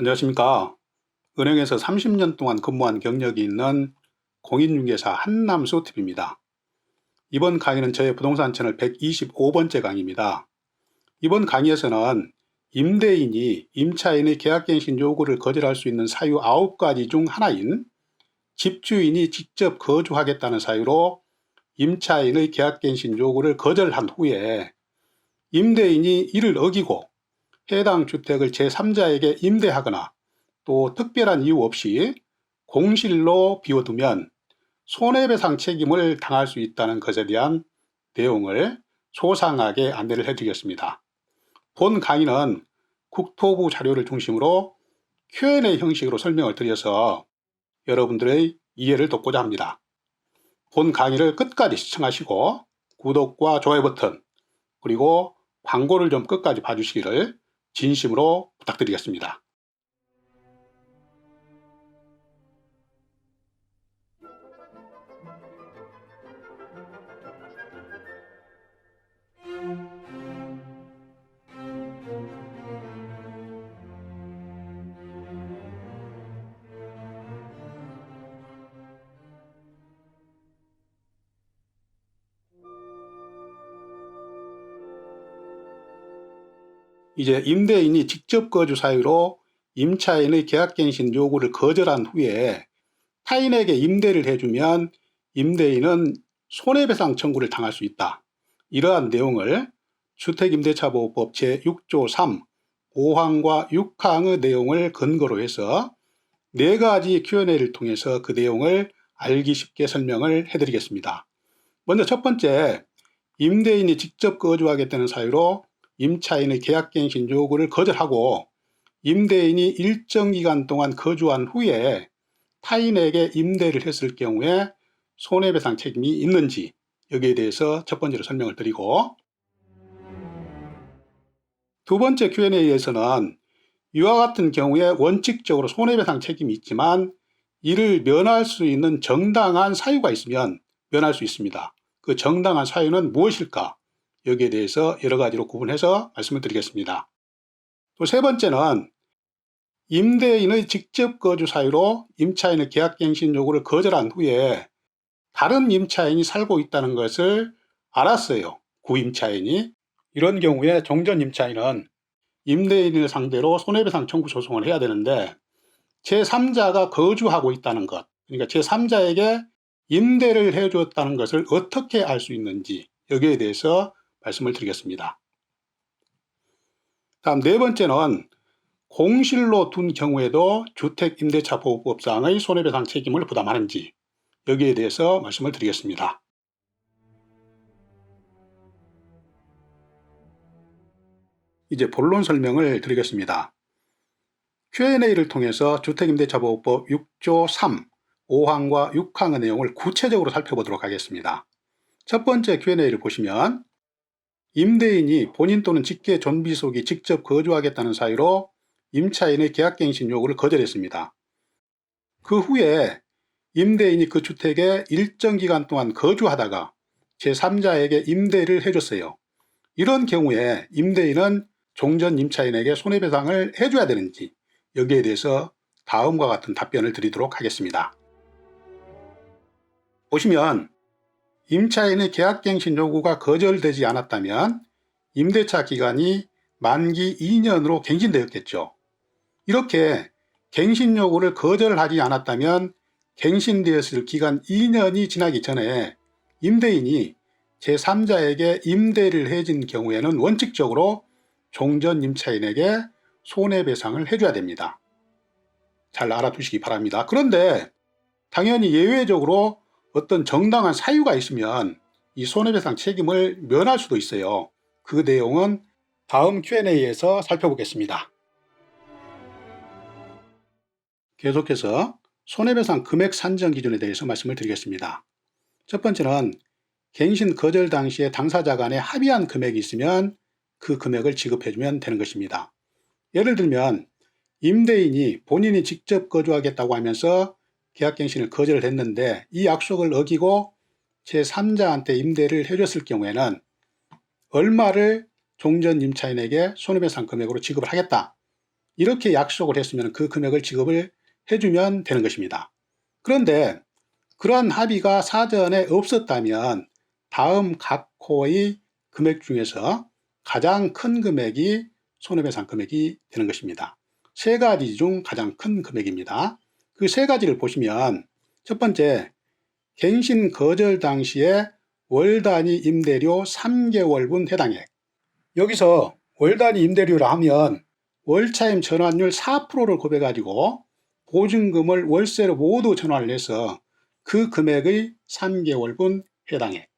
안녕하십니까. 은행에서 30년 동안 근무한 경력이 있는 공인중개사 한남수TV입니다. 이번 강의는 저의 부동산 채널 125번째 강의입니다. 이번 강의에서는 임대인이 임차인의 계약갱신 요구를 거절할 수 있는 사유 9가지 중 하나인 집주인이 직접 거주하겠다는 사유로 임차인의 계약갱신 요구를 거절한 후에 임대인이 이를 어기고 해당 주택을 제3자에게 임대하거나 또 특별한 이유 없이 공실로 비워두면 손해배상 책임을 당할 수 있다는 것에 대한 내용을 소상하게 안내를 해드리겠습니다. 본 강의는 국토부 자료를 중심으로 Q&A 형식으로 설명을 드려서 여러분들의 이해를 돕고자 합니다. 본 강의를 끝까지 시청하시고 구독과 좋아요 버튼 그리고 광고를 좀 끝까지 봐주시기를 진심으로 부탁드리겠습니다. 이제 임대인이 직접 거주 사유로 임차인의 계약갱신 요구를 거절한 후에 타인에게 임대를 해주면 임대인은 손해배상 청구를 당할 수 있다. 이러한 내용을 주택임대차보호법 제6조 3, 5항과 6항의 내용을 근거로 해서 4가지 Q&A를 통해서 그 내용을 알기 쉽게 설명을 해드리겠습니다. 먼저 첫 번째, 임대인이 직접 거주하겠다는 사유로 임차인의 계약갱신 요구를 거절하고 임대인이 일정 기간 동안 거주한 후에 타인에게 임대를 했을 경우에 손해배상 책임이 있는지 여기에 대해서 첫 번째로 설명을 드리고, 두 번째 Q&A에서는 이와 같은 경우에 원칙적으로 손해배상 책임이 있지만 이를 면할 수 있는 정당한 사유가 있으면 면할 수 있습니다. 그 정당한 사유는 무엇일까? 여기에 대해서 여러 가지로 구분해서 말씀을 드리겠습니다. 또 세 번째는 임대인의 직접 거주 사유로 임차인의 계약갱신 요구를 거절한 후에 다른 임차인이 살고 있다는 것을 알았어요. 구임차인이. 이런 경우에 종전 임차인은 임대인을 상대로 손해배상 청구 소송을 해야 되는데 제3자가 거주하고 있다는 것, 그러니까 제3자에게 임대를 해줬다는 것을 어떻게 알 수 있는지 여기에 대해서 말씀을 드리겠습니다. 다음 네 번째는 공실로 둔 경우에도 주택임대차보호법상의 손해배상 책임을 부담하는지 여기에 대해서 말씀을 드리겠습니다. 이제 본론 설명을 드리겠습니다. Q&A를 통해서 주택임대차보호법 6조 3, 5항과 6항의 내용을 구체적으로 살펴보도록 하겠습니다. 첫 번째 Q&A를 보시면 임대인이 본인 또는 직계 존비속이 직접 거주하겠다는 사유로 임차인의 계약갱신 요구를 거절했습니다. 그 후에 임대인이 그 주택에 일정 기간 동안 거주하다가 제3자에게 임대를 해줬어요. 이런 경우에 임대인은 종전 임차인에게 손해배상을 해줘야 되는지 여기에 대해서 다음과 같은 답변을 드리도록 하겠습니다. 보시면 임차인의 계약갱신 요구가 거절되지 않았다면 임대차 기간이 만기 2년으로 갱신되었겠죠. 이렇게 갱신 요구를 거절하지 않았다면 갱신되었을 기간 2년이 지나기 전에 임대인이 제3자에게 임대를 해준 경우에는 원칙적으로 종전 임차인에게 손해배상을 해줘야 됩니다. 잘 알아두시기 바랍니다. 그런데 당연히 예외적으로 어떤 정당한 사유가 있으면 이 손해배상 책임을 면할 수도 있어요. 그 내용은 다음 Q&A에서 살펴보겠습니다. 계속해서 손해배상 금액 산정 기준에 대해서 말씀을 드리겠습니다. 첫 번째는 갱신 거절 당시에 당사자 간에 합의한 금액이 있으면 그 금액을 지급해주면 되는 것입니다. 예를 들면 임대인이 본인이 직접 거주하겠다고 하면서 계약갱신을 거절을 했는데 이 약속을 어기고 제3자한테 임대를 해줬을 경우에는 얼마를 종전 임차인에게 손해배상 금액으로 지급을 하겠다. 이렇게 약속을 했으면 그 금액을 지급을 해주면 되는 것입니다. 그런데 그러한 합의가 사전에 없었다면 다음 각 호의 금액 중에서 가장 큰 금액이 손해배상 금액이 되는 것입니다. 세 가지 중 가장 큰 금액입니다. 그 세 가지를 보시면 첫 번째, 갱신 거절 당시에 월 단위 임대료 3개월분 해당액. 여기서 월 단위 임대료라 하면 월차임 전환율 4%를 곱해가지고 보증금을 월세로 모두 전환을 해서 그 금액의 3개월분 해당액.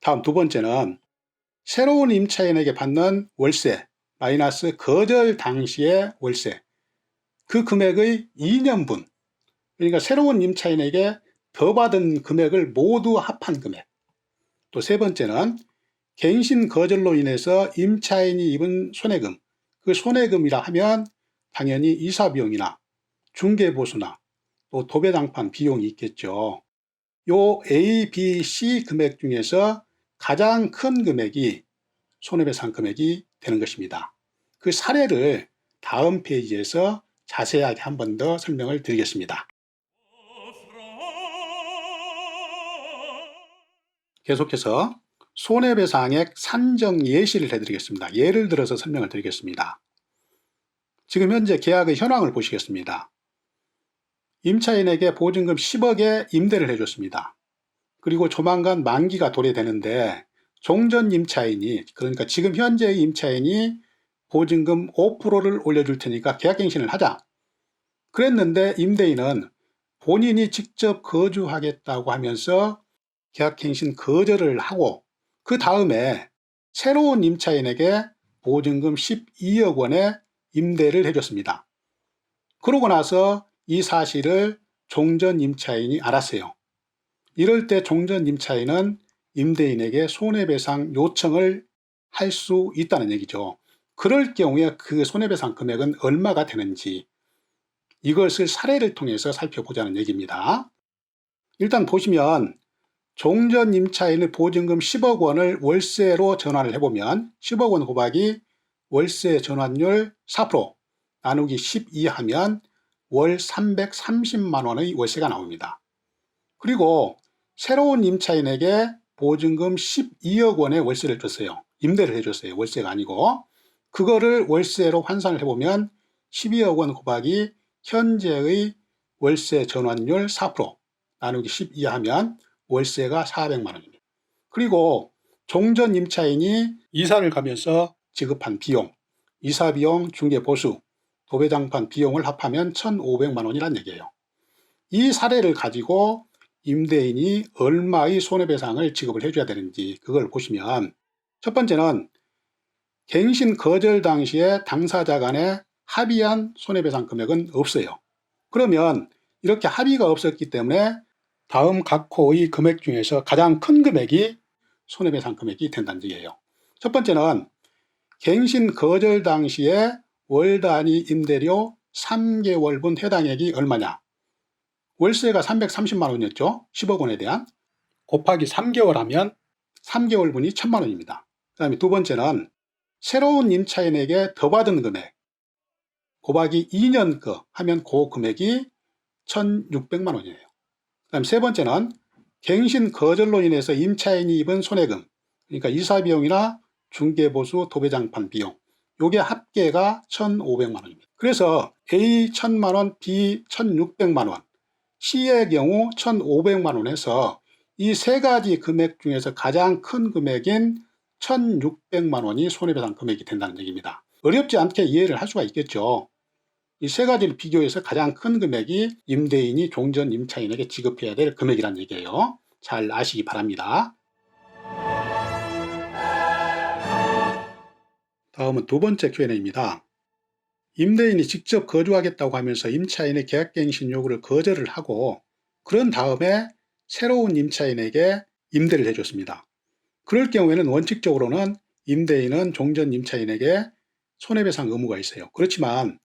다음 두 번째는 새로운 임차인에게 받는 월세 마이너스 거절 당시의 월세. 그 금액의 2년분. 그러니까 새로운 임차인에게 더 받은 금액을 모두 합한 금액. 또 세 번째는 갱신 거절로 인해서 임차인이 입은 손해금. 그 손해금이라 하면 당연히 이사비용이나 중개보수나 또 도배당판 비용이 있겠죠. 요 A, B, C 금액 중에서 가장 큰 금액이 손해배상 금액이 되는 것입니다. 그 사례를 다음 페이지에서 자세하게 한 번 더 설명을 드리겠습니다. 계속해서 손해배상액 산정 예시를 해드리겠습니다. 예를 들어서 설명을 드리겠습니다. 지금 현재 계약의 현황을 보시겠습니다. 임차인에게 보증금 10억에 임대를 해줬습니다. 그리고 조만간 만기가 도래되는데 종전 임차인이, 그러니까 지금 현재의 임차인이 보증금 5%를 올려줄 테니까 계약갱신을 하자. 그랬는데 임대인은 본인이 직접 거주하겠다고 하면서 계약갱신 거절을 하고 그 다음에 새로운 임차인에게 보증금 12억 원의 임대를 해줬습니다. 그러고 나서 이 사실을 종전 임차인이 알았어요. 이럴 때 종전 임차인은 임대인에게 손해배상 요청을 할 수 있다는 얘기죠. 그럴 경우에 그 손해배상 금액은 얼마가 되는지 이것을 사례를 통해서 살펴보자는 얘기입니다. 일단 보시면 종전 임차인의 보증금 10억 원을 월세로 전환을 해보면 10억 원 곱하기 월세 전환율 4% 나누기 12 하면 월 330만 원의 월세가 나옵니다. 그리고 새로운 임차인에게 보증금 12억 원의 월세를 줬어요. 임대를 해줬어요. 월세가 아니고. 그거를 월세로 환산을 해보면 12억 원 곱하기 현재의 월세 전환율 4% 나누기 12 하면 월세가 400만 원입니다. 그리고 종전 임차인이 이사를 가면서 지급한 비용, 이사비용, 중개보수, 도배장판 비용을 합하면 1,500만 원이란 얘기예요. 이 사례를 가지고 임대인이 얼마의 손해배상을 지급을 해줘야 되는지 그걸 보시면 첫 번째는 갱신 거절 당시에 당사자 간에 합의한 손해배상 금액은 없어요. 그러면 이렇게 합의가 없었기 때문에 다음 각 호의 금액 중에서 가장 큰 금액이 손해배상 금액이 된다는 얘기예요. 첫 번째는 갱신 거절 당시에 월 단위 임대료 3개월분 해당액이 얼마냐? 월세가 330만 원이었죠. 10억 원에 대한. 곱하기 3개월 하면 3개월분이 1,000만 원입니다. 그 다음에 두 번째는 새로운 임차인에게 더 받은 금액 곱하기 2년 거 하면 그 금액이 1,600만 원이에요. 그 다음 세 번째는 갱신 거절로 인해서 임차인이 입은 손해금, 그러니까 이사비용이나 중개보수, 도배장판 비용, 요게 합계가 1,500만 원입니다. 그래서 A 1,000만 원, B 1,600만 원, C의 경우 1,500만 원에서 이 세 가지 금액 중에서 가장 큰 금액인 1,600만 원이 손해배상 금액이 된다는 얘기입니다. 어렵지 않게 이해를 할 수가 있겠죠. 이 세 가지를 비교해서 가장 큰 금액이 임대인이 종전 임차인에게 지급해야 될 금액이란 얘기예요. 잘 아시기 바랍니다. 다음은 두 번째 Q&A입니다. 임대인이 직접 거주하겠다고 하면서 임차인의 계약갱신 요구를 거절을 하고 그런 다음에 새로운 임차인에게 임대를 해줬습니다. 그럴 경우에는 원칙적으로는 임대인은 종전 임차인에게 손해배상 의무가 있어요. 그렇지만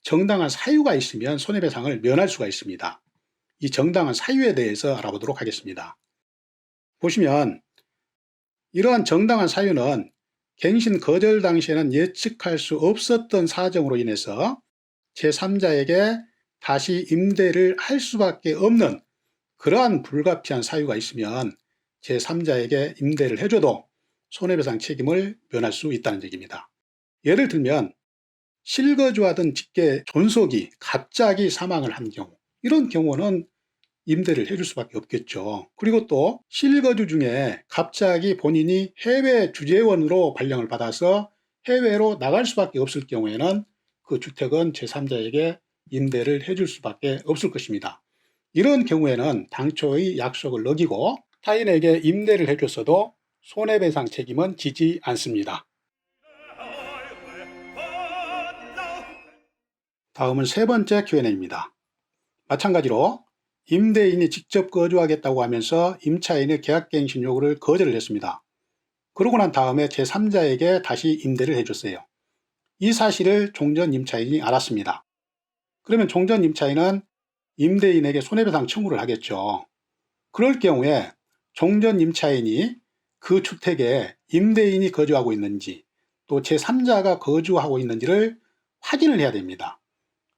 정당한 사유가 있으면 손해배상을 면할 수가 있습니다. 이 정당한 사유에 대해서 알아보도록 하겠습니다. 보시면 이러한 정당한 사유는 갱신 거절 당시에는 예측할 수 없었던 사정으로 인해서 제3자에게 다시 임대를 할 수밖에 없는 그러한 불가피한 사유가 있으면 제3자에게 임대를 해줘도 손해배상 책임을 면할 수 있다는 얘기입니다. 예를 들면 실거주하던 직계 존속이 갑자기 사망을 한 경우, 이런 경우는 임대를 해줄 수밖에 없겠죠. 그리고 또 실거주 중에 갑자기 본인이 해외 주재원으로 발령을 받아서 해외로 나갈 수밖에 없을 경우에는 그 주택은 제3자에게 임대를 해줄 수밖에 없을 것입니다. 이런 경우에는 당초의 약속을 어기고 타인에게 임대를 해줬어도 손해배상 책임은 지지 않습니다. 다음은 세 번째 Q&A입니다. 마찬가지로 임대인이 직접 거주하겠다고 하면서 임차인의 계약갱신 요구를 거절을 했습니다. 그러고 난 다음에 제3자에게 다시 임대를 해줬어요. 이 사실을 종전 임차인이 알았습니다. 그러면 종전 임차인은 임대인에게 손해배상 청구를 하겠죠. 그럴 경우에 종전 임차인이 그 주택에 임대인이 거주하고 있는지 또 제3자가 거주하고 있는지를 확인을 해야 됩니다.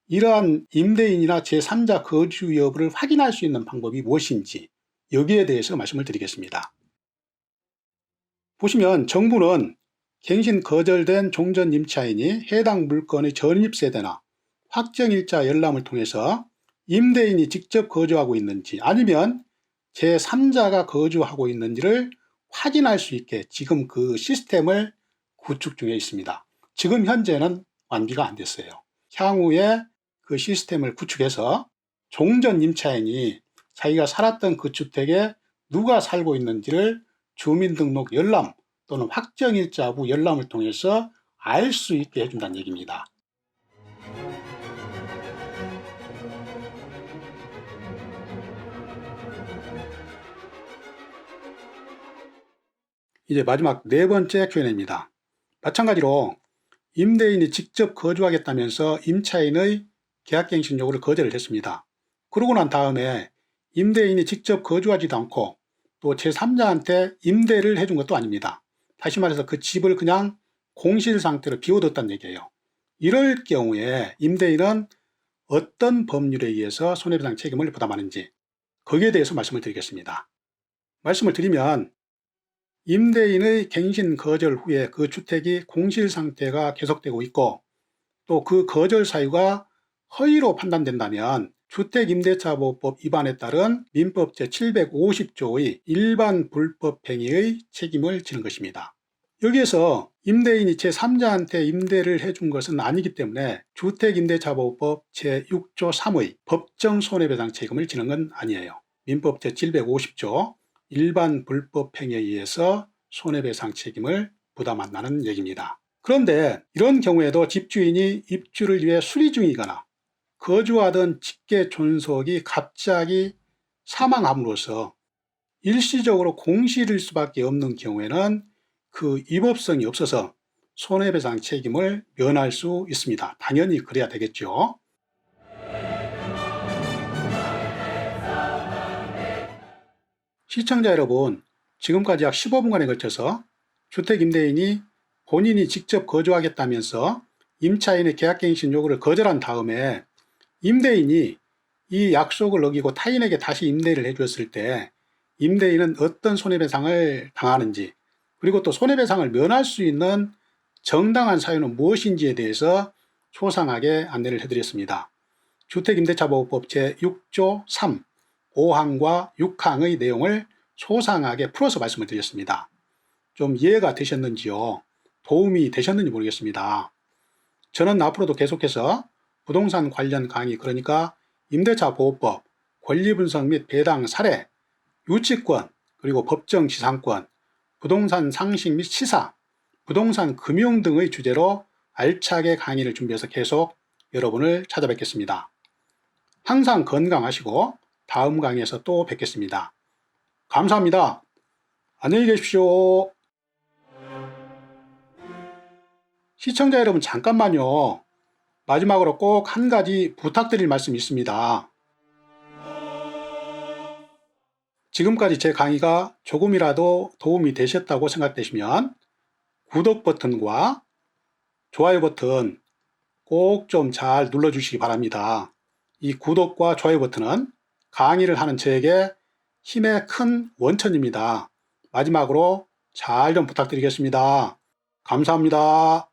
이러한 임대인이나 제3자 거주 여부를 확인할 수 있는 방법이 무엇인지 여기에 대해서 말씀을 드리겠습니다. 보시면 정부는 갱신 거절된 종전 임차인이 해당 물건의 전입세대나 확정일자 열람을 통해서 임대인이 직접 거주하고 있는지 아니면 제3자가 거주하고 있는지를 확인할 수 있게 지금 그 시스템을 구축 중에 있습니다. 지금 현재는 완비가 안 됐어요. 향후에 그 시스템을 구축해서 종전 임차인이 자기가 살았던 그 주택에 누가 살고 있는지를 주민등록 열람 또는 확정일자부 열람을 통해서 알 수 있게 해준다는 얘기입니다. 이제 마지막 네 번째 Q&A입니다. 마찬가지로 임대인이 직접 거주하겠다면서 임차인의 계약갱신 요구를 거절을 했습니다. 그러고 난 다음에 임대인이 직접 거주하지도 않고 또 제3자한테 임대를 해준 것도 아닙니다. 다시 말해서 그 집을 그냥 공실 상태로 비워뒀다는 얘기예요. 이럴 경우에 임대인은 어떤 법률에 의해서 손해배상 책임을 부담하는지 거기에 대해서 말씀을 드리겠습니다. 말씀을 드리면 임대인의 갱신 거절 후에 그 주택이 공실 상태가 계속되고 있고 또 그 거절 사유가 허위로 판단된다면 주택임대차보호법 위반에 따른 민법 제750조의 일반 불법 행위의 책임을 지는 것입니다. 여기에서 임대인이 제3자한테 임대를 해준 것은 아니기 때문에 주택임대차보호법 제6조 3의 법정 손해배상 책임을 지는 건 아니에요. 민법 제750조 일반 불법 행위에 의해서 손해배상 책임을 부담한다는 얘기입니다. 그런데 이런 경우에도 집주인이 입주를 위해 수리 중이거나 거주하던 직계 존속이 갑자기 사망함으로써 일시적으로 공실일 수밖에 없는 경우에는 그 위법성이 없어서 손해배상 책임을 면할 수 있습니다. 당연히 그래야 되겠죠. 시청자 여러분, 지금까지 약 15분간에 걸쳐서 주택임대인이 본인이 직접 거주하겠다면서 임차인의 계약갱신 요구를 거절한 다음에 임대인이 이 약속을 어기고 타인에게 다시 임대를 해주었을 때 임대인은 어떤 손해배상을 당하는지 그리고 또 손해배상을 면할 수 있는 정당한 사유는 무엇인지에 대해서 소상하게 안내를 해드렸습니다. 주택임대차보호법 제6조 3, 5항과 6항의 내용을 소상하게 풀어서 말씀을 드렸습니다. 좀 이해가 되셨는지요? 도움이 되셨는지 모르겠습니다. 저는 앞으로도 계속해서 부동산 관련 강의, 그러니까 임대차보호법, 권리분석 및 배당 사례, 유치권, 그리고 법정 지상권, 부동산 상식 및 시사, 부동산 금융 등의 주제로 알차게 강의를 준비해서 계속 여러분을 찾아뵙겠습니다. 항상 건강하시고 다음 강의에서 또 뵙겠습니다. 감사합니다. 안녕히 계십시오. 시청자 여러분 잠깐만요. 마지막으로 꼭 한 가지 부탁드릴 말씀이 있습니다. 지금까지 제 강의가 조금이라도 도움이 되셨다고 생각되시면 구독 버튼과 좋아요 버튼 꼭 좀 잘 눌러주시기 바랍니다. 이 구독과 좋아요 버튼은 강의를 하는 저에게 힘의 큰 원천입니다. 마지막으로 잘 좀 부탁드리겠습니다. 감사합니다.